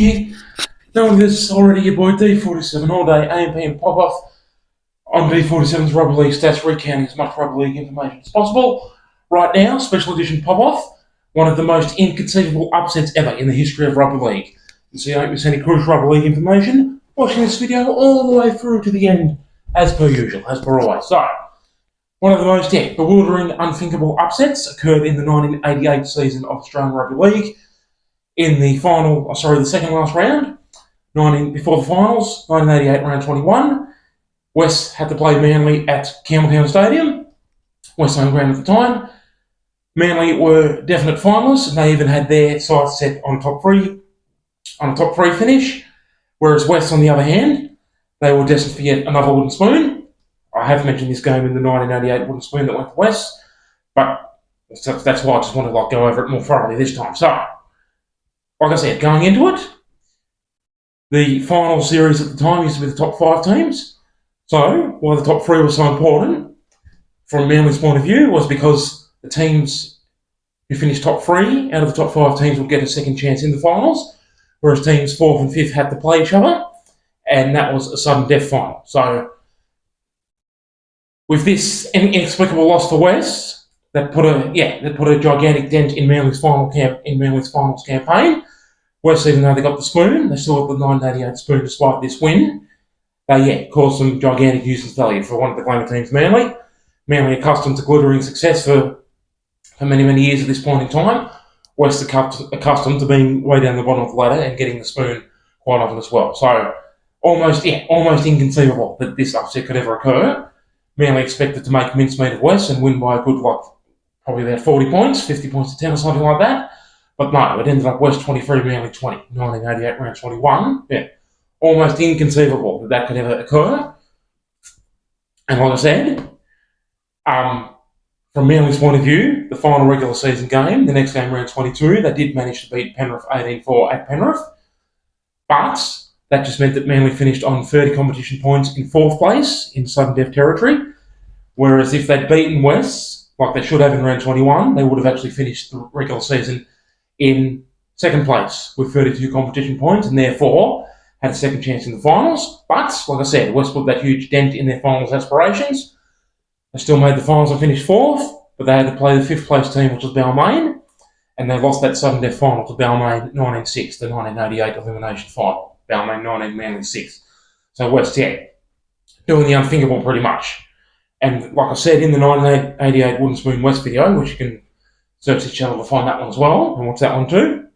here. Knowing this already, your boy D47 all day, AMP and pop off on D47's Rugby League stats, recounting as much Rugby League information as possible. Right now, special edition pop off, one of the most inconceivable upsets ever in the history of Rugby League. And so you don't miss any crucial Rugby League information, watching this video all the way through to the end, as per usual, as per always. So, one of the most bewildering, unthinkable upsets occurred in the 1988 season of Australian Rugby League. In the the second last round, before the finals, 1988 round 21, West had to play Manly at Campbelltown Stadium, West home ground at the time. Manly were definite finalists, and they even had their sights set on a top three finish, whereas West, on the other hand, they were destined for yet another wooden spoon. I have mentioned this game in the 1988 wooden spoon that went to West, but that's why I just wanted to go over it more thoroughly this time. So, like I said, going into it, the final series at the time used to be the top 5 teams. So, why the top 3 was so important, from Manly's point of view, was because the teams who finished top 3 out of the top 5 teams would get a second chance in the finals, whereas teams 4th and 5th had to play each other, and that was a sudden death final. So, with this inexplicable loss to West, that put a gigantic dent in Manly's finals campaign. West, even though they got the spoon, they still got the 1988 spoon despite this win. They caused some gigantic nuisance value for one of the claimant teams, Manly. Manly accustomed to glittering success for many, many years at this point in time. West accustomed to being way down the bottom of the ladder and getting the spoon quite often as well. So almost inconceivable that this upset could ever occur. Manly expected to make mincemeat of West and win by a good, probably about 40 points, 50 points to 10 or something like that. But no, it ended up West 23, Manly 20, 1988 round 21. Almost inconceivable that could ever occur. And like I said, from Manly's point of view, the final regular season game, the next game round 22, they did manage to beat Penrith 18-4 at Penrith. But that just meant that Manly finished on 30 competition points in 4th place in sudden death territory. Whereas if they'd beaten West, like they should have in round 21, they would have actually finished the regular season in 2nd place with 32 competition points, and therefore had a second chance in the finals. But, like I said, West put that huge dent in their finals aspirations. They still made the finals and finished 4th, but they had to play the 5th place team, which was Balmain, and they lost that sudden death final to Balmain 19-6, the 1988 elimination final. Balmain 19, Manly 6. So West, doing the unthinkable pretty much. And like I said, in the 1988 Wooden Spoon West video, which you can search this channel to find that one as well, and watch that one too.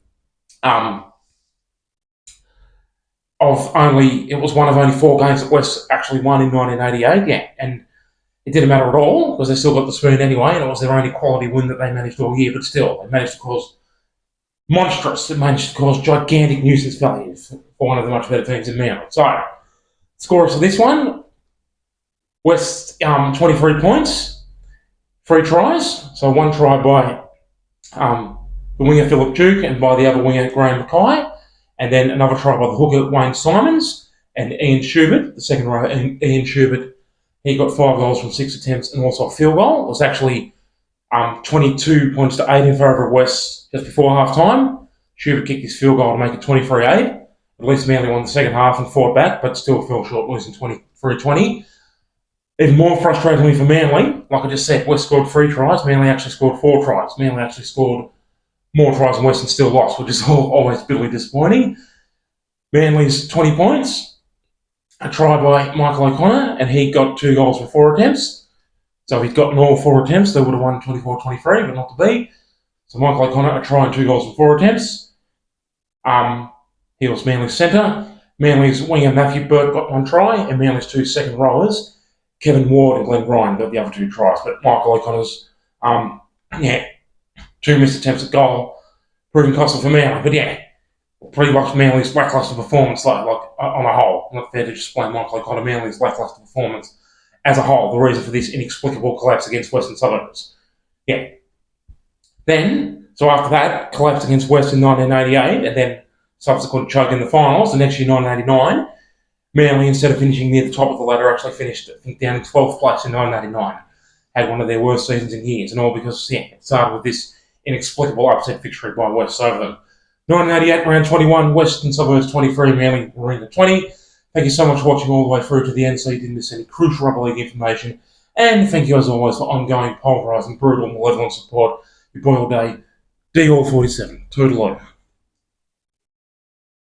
It was one of only 4 games that West actually won in 1988, and it didn't matter at all, because they still got the spoon anyway, and it was their only quality win that they managed all year, but still, they managed to cause gigantic nuisance value for one of the much better teams in Manly. So, scores for this one, West 23 points, 3 tries, so 1 try by the winger Philip Duke and by the other winger Graham Mackay, and then another try by the hooker Wayne Simons and Ian Schubert, the second row. Ian Schubert, he got 5 goals from 6 attempts and also a field goal. It was actually 22 points to 8 in favour of West just before half time. Schubert kicked his field goal to make it 23-8. At least Manly won the second half and fought back, but still fell short, losing 23-20. Even more frustratingly for Manly, like I just said, West scored 3 tries. Manly actually scored 4 tries. Manly actually scored more tries than West and still lost, which is always bitterly disappointing. Manly's 20 points, a try by Michael O'Connor, and he got 2 goals from 4 attempts. So if he'd gotten all 4 attempts, they would have won 24-23, but not to be. So Michael O'Connor, a try and 2 goals from 4 attempts. He was Manly's centre. Manly's winger Matthew Burke got 1 try, and Manly's 2 second rowers, Kevin Ward and Glenn Ryan, got the other 2 tries. But Michael O'Connor's, 2 missed attempts at goal, proving costly for Manly. But pretty much Manly's lacklustre performance, like on a whole. Not fair to just blame Michael O'Connor. Manly's lacklustre performance as a whole, the reason for this inexplicable collapse against Western Suburbs. Then, so after that, collapse against West in 1988, and then subsequent choke in the finals, the next year, 1989, Manly, instead of finishing near the top of the ladder, actually finished, I think, down in 12th place in 1989. Had one of their worst seasons in years, and all because, it started with this inexplicable upset victory by West over them. 1988, round 21, Western Suburbs 23, Manly Marina 20. Thank you so much for watching all the way through to the end so you didn't miss any crucial rugby league information. And thank you as always for ongoing pulverising, brutal, malevolent support. Your boy all day, D All 47. Toodaloo.